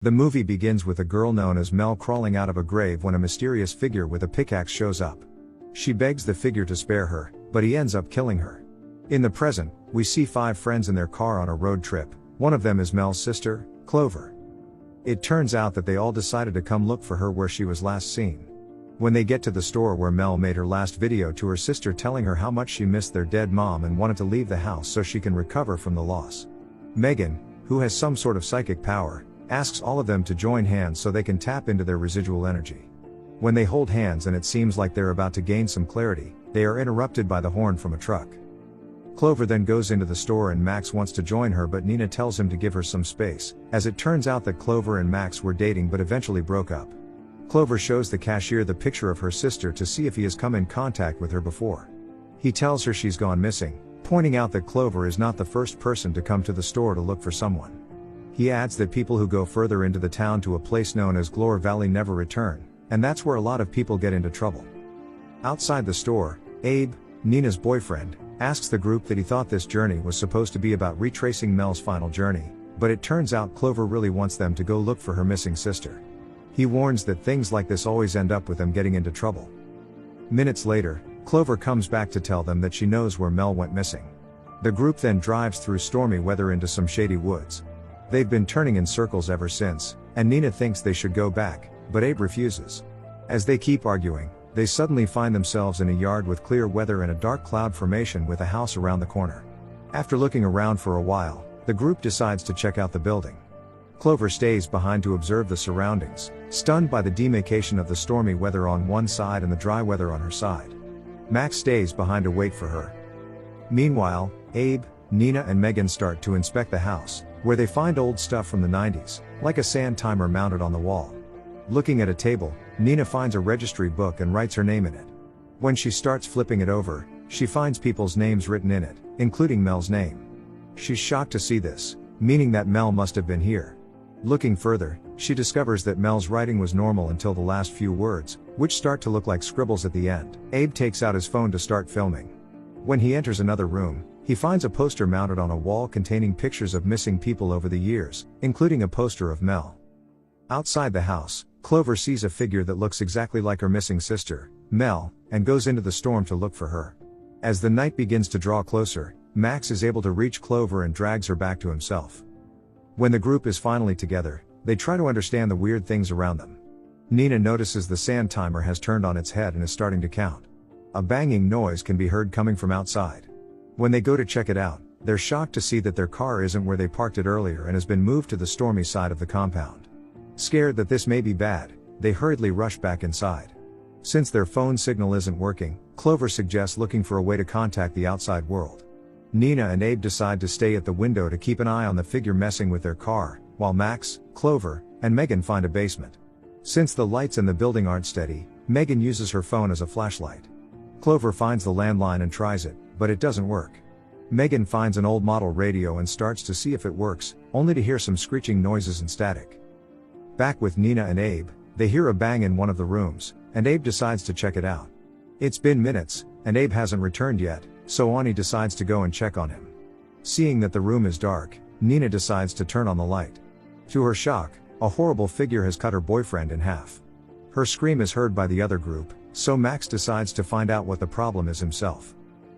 The movie begins with a girl known as Mel crawling out of a grave when a mysterious figure with a pickaxe shows up. She begs the figure to spare her, but he ends up killing her. In the present, we see 5 friends in their car on a road trip. One of them is Mel's sister, Clover. It turns out that they all decided to come look for her where she was last seen. When they get to the store where Mel made her last video to her sister telling her how much she missed their dead mom and wanted to leave the house so she can recover from the loss. Megan, who has some sort of psychic power, asks all of them to join hands so they can tap into their residual energy. When they hold hands and it seems like they're about to gain some clarity, they are interrupted by the horn from a truck. Clover then goes into the store and Max wants to join her, but Nina tells him to give her some space, as it turns out that Clover and Max were dating but eventually broke up. Clover shows the cashier the picture of her sister to see if he has come in contact with her before. He tells her she's gone missing, pointing out that Clover is not the first person to come to the store to look for someone. He adds that people who go further into the town to a place known as Glore Valley never return, and that's where a lot of people get into trouble. Outside the store, Abe, Nina's boyfriend, asks the group that he thought this journey was supposed to be about retracing Mel's final journey, but it turns out Clover really wants them to go look for her missing sister. He warns that things like this always end up with them getting into trouble. Minutes later, Clover comes back to tell them that she knows where Mel went missing. The group then drives through stormy weather into some shady woods. They've been turning in circles ever since, and Nina thinks they should go back, but Abe refuses. As they keep arguing, they suddenly find themselves in a yard with clear weather and a dark cloud formation with a house around the corner. After looking around for a while, the group decides to check out the building. Clover stays behind to observe the surroundings, stunned by the demarcation of the stormy weather on one side and the dry weather on her side. Max stays behind to wait for her. Meanwhile, Abe, Nina and Megan start to inspect the house, where they find old stuff from the 90s, like a sand timer mounted on the wall. Looking at a table, Nina finds a registry book and writes her name in it. When she starts flipping it over, she finds people's names written in it, including Mel's name. She's shocked to see this, meaning that Mel must have been here. Looking further, she discovers that Mel's writing was normal until the last few words, which start to look like scribbles at the end. Abe takes out his phone to start filming. When he enters another room, he finds a poster mounted on a wall containing pictures of missing people over the years, including a poster of Mel. Outside the house, Clover sees a figure that looks exactly like her missing sister, Mel, and goes into the storm to look for her. As the night begins to draw closer, Max is able to reach Clover and drags her back to himself. When the group is finally together, they try to understand the weird things around them. Nina notices the sand timer has turned on its head and is starting to count. A banging noise can be heard coming from outside. When they go to check it out, they're shocked to see that their car isn't where they parked it earlier and has been moved to the stormy side of the compound. Scared that this may be bad, they hurriedly rush back inside. Since their phone signal isn't working, Clover suggests looking for a way to contact the outside world. Nina and Abe decide to stay at the window to keep an eye on the figure messing with their car, while Max, Clover, and Megan find a basement. Since the lights in the building aren't steady, Megan uses her phone as a flashlight. Clover finds the landline and tries it, but it doesn't work. Megan finds an old model radio and starts to see if it works, only to hear some screeching noises and static. Back with Nina and Abe, they hear a bang in one of the rooms, and Abe decides to check it out. It's been minutes, and Abe hasn't returned yet, so Ani decides to go and check on him. Seeing that the room is dark, Nina decides to turn on the light. To her shock, a horrible figure has cut her boyfriend in half. Her scream is heard by the other group, so Max decides to find out what the problem is himself.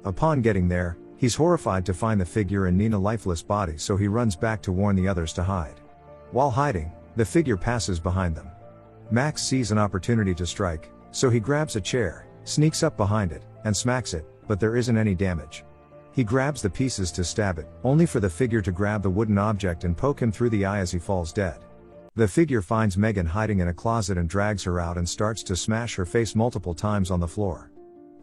Upon getting there, he's horrified to find the figure and Nina's lifeless body, so he runs back to warn the others to hide. While hiding, the figure passes behind them. Max sees an opportunity to strike, so he grabs a chair, sneaks up behind it, and smacks it, but there isn't any damage. He grabs the pieces to stab it, only for the figure to grab the wooden object and poke him through the eye as he falls dead. The figure finds Megan hiding in a closet and drags her out and starts to smash her face multiple times on the floor.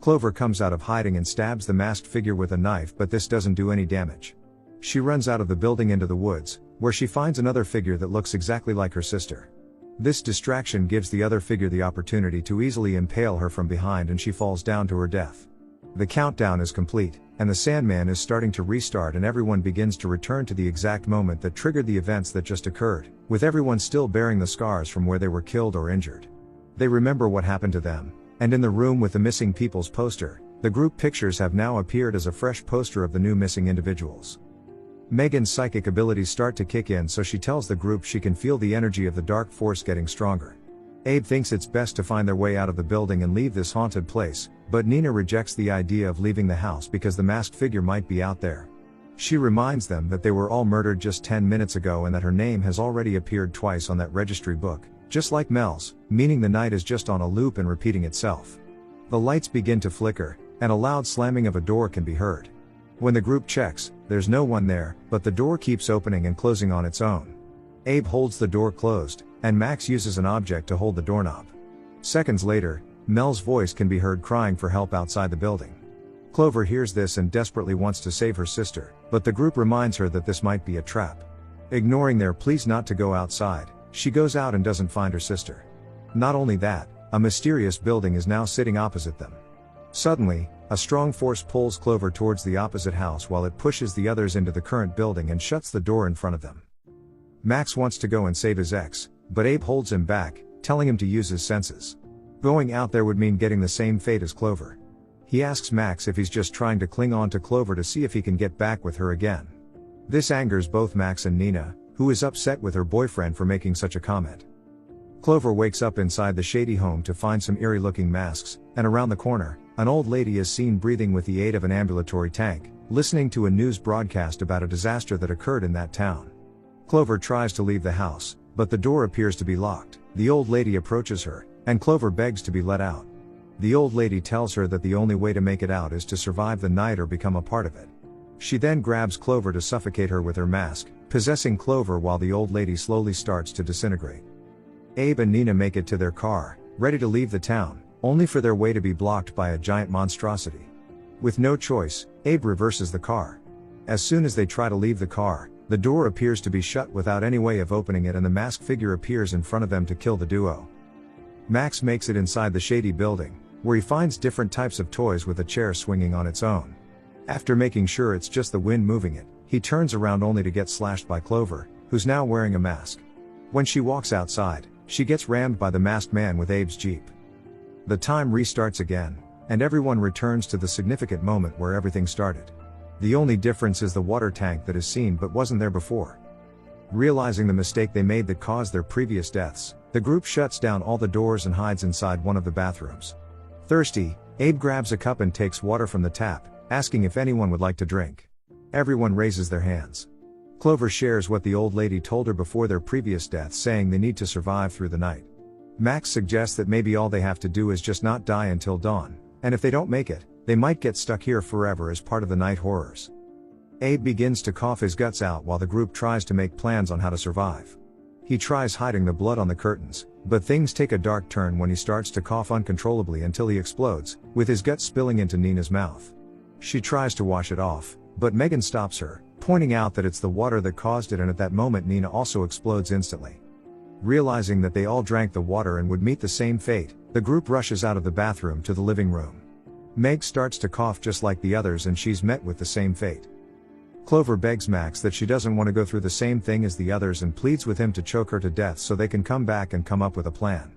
Clover comes out of hiding and stabs the masked figure with a knife, but this doesn't do any damage. She runs out of the building into the woods, where she finds another figure that looks exactly like her sister. This distraction gives the other figure the opportunity to easily impale her from behind, and she falls down to her death. The countdown is complete, and the Sandman is starting to restart, and everyone begins to return to the exact moment that triggered the events that just occurred, with everyone still bearing the scars from where they were killed or injured. They remember what happened to them, and in the room with the missing people's poster, the group pictures have now appeared as a fresh poster of the new missing individuals. Megan's psychic abilities start to kick in, so she tells the group she can feel the energy of the dark force getting stronger. Abe thinks it's best to find their way out of the building and leave this haunted place, but Nina rejects the idea of leaving the house because the masked figure might be out there. She reminds them that they were all murdered just 10 minutes ago and that her name has already appeared twice on that registry book, just like Mel's, meaning the night is just on a loop and repeating itself. The lights begin to flicker, and a loud slamming of a door can be heard. When the group checks, there's no one there, but the door keeps opening and closing on its own. Abe holds the door closed, and Max uses an object to hold the doorknob. Seconds later, Mel's voice can be heard crying for help outside the building. Clover hears this and desperately wants to save her sister, but the group reminds her that this might be a trap. Ignoring their pleas not to go outside, she goes out and doesn't find her sister. Not only that, a mysterious building is now sitting opposite them. Suddenly, a strong force pulls Clover towards the opposite house while it pushes the others into the current building and shuts the door in front of them. Max wants to go and save his ex, but Abe holds him back, telling him to use his senses. Going out there would mean getting the same fate as Clover. He asks Max if he's just trying to cling on to Clover to see if he can get back with her again. This angers both Max and Nina, who is upset with her boyfriend for making such a comment. Clover wakes up inside the shady home to find some eerie-looking masks, and around the corner, an old lady is seen breathing with the aid of an ambulatory tank, listening to a news broadcast about a disaster that occurred in that town. Clover tries to leave the house, but the door appears to be locked. The old lady approaches her, and Clover begs to be let out. The old lady tells her that the only way to make it out is to survive the night or become a part of it. She then grabs Clover to suffocate her with her mask, possessing Clover while the old lady slowly starts to disintegrate. Abe and Nina make it to their car, ready to leave the town, only for their way to be blocked by a giant monstrosity. With no choice, Abe reverses the car. As soon as they try to leave the car, the door appears to be shut without any way of opening it, and the masked figure appears in front of them to kill the duo. Max makes it inside the shady building, where he finds different types of toys with a chair swinging on its own. After making sure it's just the wind moving it, he turns around only to get slashed by Clover, who's now wearing a mask. When she walks outside, she gets rammed by the masked man with Abe's Jeep. The time restarts again, and everyone returns to the significant moment where everything started. The only difference is the water tank that is seen but wasn't there before. Realizing the mistake they made that caused their previous deaths, the group shuts down all the doors and hides inside one of the bathrooms. Thirsty, Abe grabs a cup and takes water from the tap, asking if anyone would like to drink. Everyone raises their hands. Clover shares what the old lady told her before their previous deaths, saying they need to survive through the night. Max suggests that maybe all they have to do is just not die until dawn, and if they don't make it, they might get stuck here forever as part of the night horrors. Abe begins to cough his guts out while the group tries to make plans on how to survive. He tries hiding the blood on the curtains, but things take a dark turn when he starts to cough uncontrollably until he explodes, with his guts spilling into Nina's mouth. She tries to wash it off, but Megan stops her, pointing out that it's the water that caused it, and at that moment Nina also explodes instantly. Realizing that they all drank the water and would meet the same fate, the group rushes out of the bathroom to the living room. Meg starts to cough just like the others and she's met with the same fate. Clover begs Max that she doesn't want to go through the same thing as the others and pleads with him to choke her to death so they can come back and come up with a plan.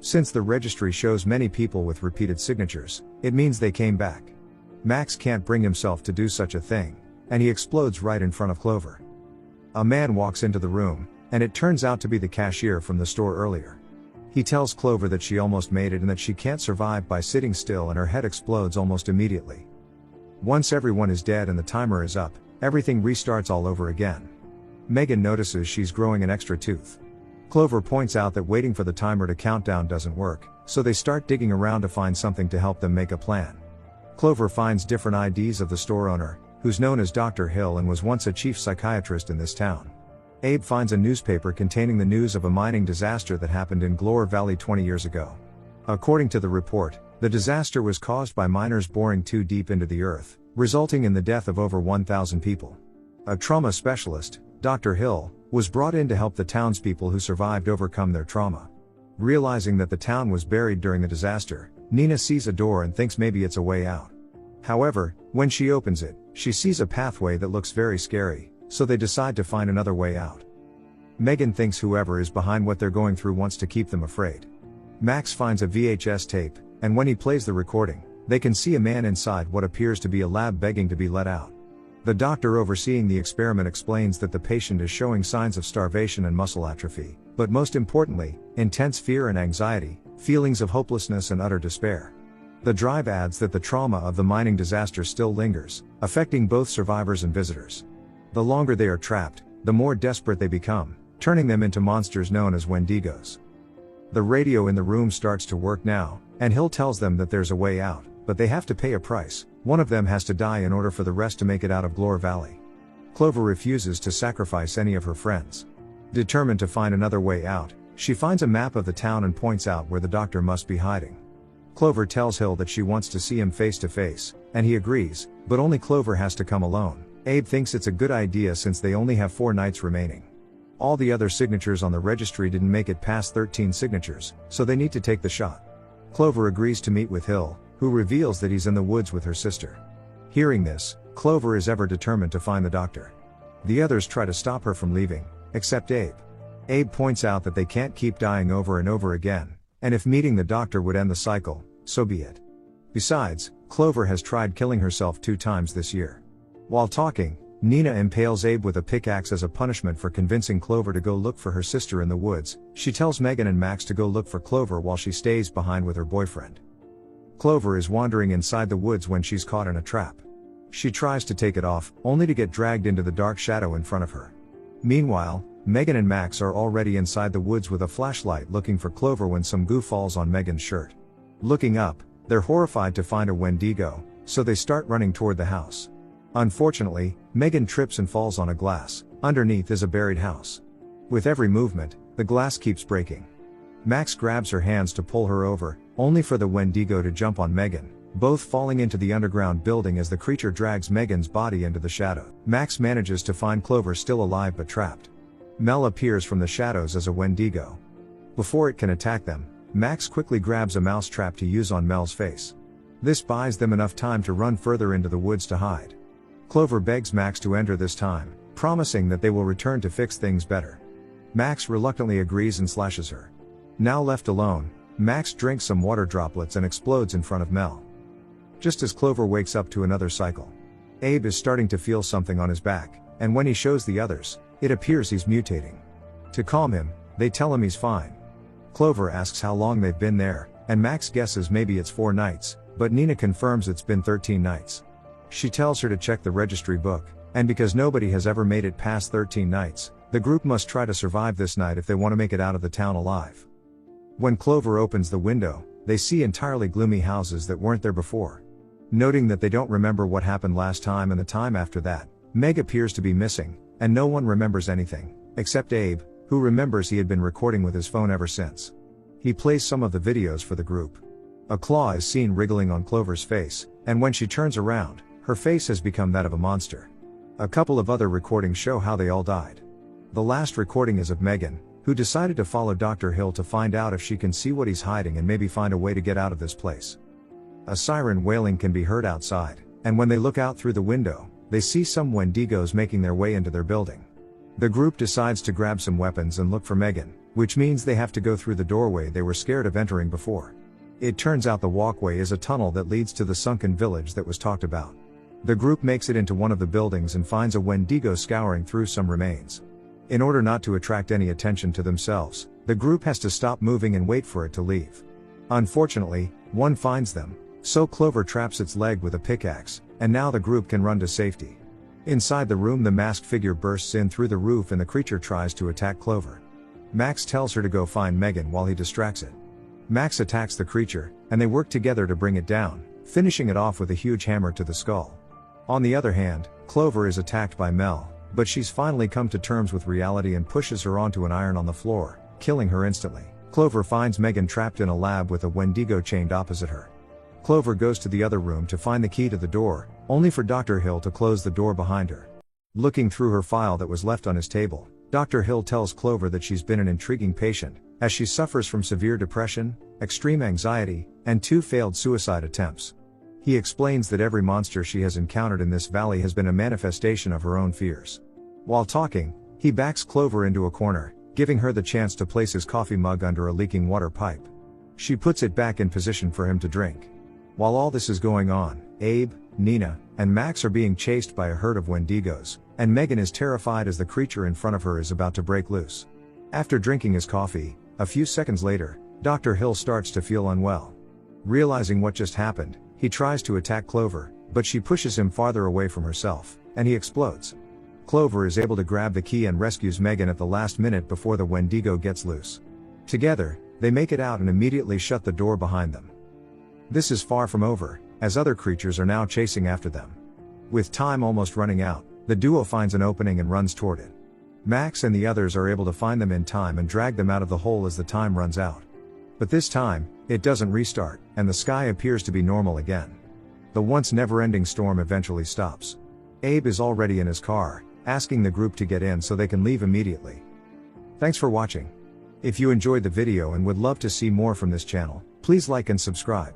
Since the registry shows many people with repeated signatures, it means they came back. Max can't bring himself to do such a thing, and he explodes right in front of Clover. A man walks into the room, and it turns out to be the cashier from the store earlier. He tells Clover that she almost made it and that she can't survive by sitting still, and her head explodes almost immediately. Once everyone is dead and the timer is up, everything restarts all over again. Megan notices she's growing an extra tooth. Clover points out that waiting for the timer to count down doesn't work, so they start digging around to find something to help them make a plan. Clover finds different IDs of the store owner, who's known as Dr. Hill and was once a chief psychiatrist in this town. Abe finds a newspaper containing the news of a mining disaster that happened in Glore Valley 20 years ago. According to the report, the disaster was caused by miners boring too deep into the earth, resulting in the death of over 1,000 people. A trauma specialist, Dr. Hill, was brought in to help the townspeople who survived overcome their trauma. Realizing that the town was buried during the disaster, Nina sees a door and thinks maybe it's a way out. However, when she opens it, she sees a pathway that looks very scary, so they decide to find another way out. Megan thinks whoever is behind what they're going through wants to keep them afraid. Max finds a VHS tape, and when he plays the recording, they can see a man inside what appears to be a lab begging to be let out. The doctor overseeing the experiment explains that the patient is showing signs of starvation and muscle atrophy, but most importantly, intense fear and anxiety, feelings of hopelessness and utter despair. The drive adds that the trauma of the mining disaster still lingers, affecting both survivors and visitors. The longer they are trapped, the more desperate they become, turning them into monsters known as Wendigos. The radio in the room starts to work now, and Hill tells them that there's a way out, but they have to pay a price. One of them has to die in order for the rest to make it out of Glore Valley. Clover refuses to sacrifice any of her friends. Determined to find another way out, she finds a map of the town and points out where the doctor must be hiding. Clover tells Hill that she wants to see him face to face, and he agrees, but only Clover has to come alone. Abe thinks it's a good idea since they only have 4 nights remaining. All the other signatures on the registry didn't make it past 13 signatures, so they need to take the shot. Clover agrees to meet with Hill, who reveals that he's in the woods with her sister. Hearing this, Clover is ever determined to find the doctor. The others try to stop her from leaving, except Abe. Abe points out that they can't keep dying over and over again, and if meeting the doctor would end the cycle, so be it. Besides, Clover has tried killing herself 2 times this year. While talking, Nina impales Abe with a pickaxe as a punishment for convincing Clover to go look for her sister in the woods. She tells Megan and Max to go look for Clover while she stays behind with her boyfriend. Clover is wandering inside the woods when she's caught in a trap. She tries to take it off, only to get dragged into the dark shadow in front of her. Meanwhile, Megan and Max are already inside the woods with a flashlight looking for Clover when some goo falls on Megan's shirt. Looking up, they're horrified to find a Wendigo, so they start running toward the house. Unfortunately, Megan trips and falls on a glass. Underneath is a buried house. With every movement, the glass keeps breaking. Max grabs her hands to pull her over, only for the Wendigo to jump on Megan, both falling into the underground building as the creature drags Megan's body into the shadow. Max manages to find Clover still alive but trapped. Mel appears from the shadows as a Wendigo. Before it can attack them, Max quickly grabs a mouse trap to use on Mel's face. This buys them enough time to run further into the woods to hide. Clover begs Max to enter this time, promising that they will return to fix things better. Max reluctantly agrees and slashes her. Now left alone, Max drinks some water droplets and explodes in front of Mel. Just as Clover wakes up to another cycle, Abe is starting to feel something on his back, and when he shows the others, it appears he's mutating. To calm him, they tell him he's fine. Clover asks how long they've been there, and Max guesses maybe it's 4 nights, but Nina confirms it's been 13 nights. She tells her to check the registry book, and because nobody has ever made it past 13 nights, the group must try to survive this night if they want to make it out of the town alive. When Clover opens the window, they see entirely gloomy houses that weren't there before. Noting that they don't remember what happened last time and the time after that, Meg appears to be missing, and no one remembers anything, except Abe, who remembers he had been recording with his phone ever since. He plays some of the videos for the group. A claw is seen wriggling on Clover's face, and when she turns around, her face has become that of a monster. A couple of other recordings show how they all died. The last recording is of Megan, who decided to follow Dr. Hill to find out if she can see what he's hiding and maybe find a way to get out of this place. A siren wailing can be heard outside, and when they look out through the window, they see some Wendigos making their way into their building. The group decides to grab some weapons and look for Megan, which means they have to go through the doorway they were scared of entering before. It turns out the walkway is a tunnel that leads to the sunken village that was talked about. The group makes it into one of the buildings and finds a Wendigo scouring through some remains. In order not to attract any attention to themselves, the group has to stop moving and wait for it to leave. Unfortunately, one finds them, so Clover traps its leg with a pickaxe, and now the group can run to safety. Inside the room, the masked figure bursts in through the roof and the creature tries to attack Clover. Max tells her to go find Megan while he distracts it. Max attacks the creature, and they work together to bring it down, finishing it off with a huge hammer to the skull. On the other hand, Clover is attacked by Mel, but she's finally come to terms with reality and pushes her onto an iron on the floor, killing her instantly. Clover finds Megan trapped in a lab with a Wendigo chained opposite her. Clover goes to the other room to find the key to the door, only for Dr. Hill to close the door behind her. Looking through her file that was left on his table, Dr. Hill tells Clover that she's been an intriguing patient, as she suffers from severe depression, extreme anxiety, and 2 failed suicide attempts. He explains that every monster she has encountered in this valley has been a manifestation of her own fears. While talking, he backs Clover into a corner, giving her the chance to place his coffee mug under a leaking water pipe. She puts it back in position for him to drink. While all this is going on, Abe, Nina, and Max are being chased by a herd of Wendigos, and Megan is terrified as the creature in front of her is about to break loose. After drinking his coffee, a few seconds later, Dr. Hill starts to feel unwell. Realizing what just happened, he tries to attack Clover, but she pushes him farther away from herself, and he explodes. Clover is able to grab the key and rescues Megan at the last minute before the Wendigo gets loose. Together, they make it out and immediately shut the door behind them. This is far from over, as other creatures are now chasing after them. With time almost running out, the duo finds an opening and runs toward it. Max and the others are able to find them in time and drag them out of the hole as the time runs out. But this time, it doesn't restart, and the sky appears to be normal again. The once never-ending storm eventually stops. Abe is already in his car, asking the group to get in so they can leave immediately. Thanks for watching. If you enjoyed the video and would love to see more from this channel, please like and subscribe.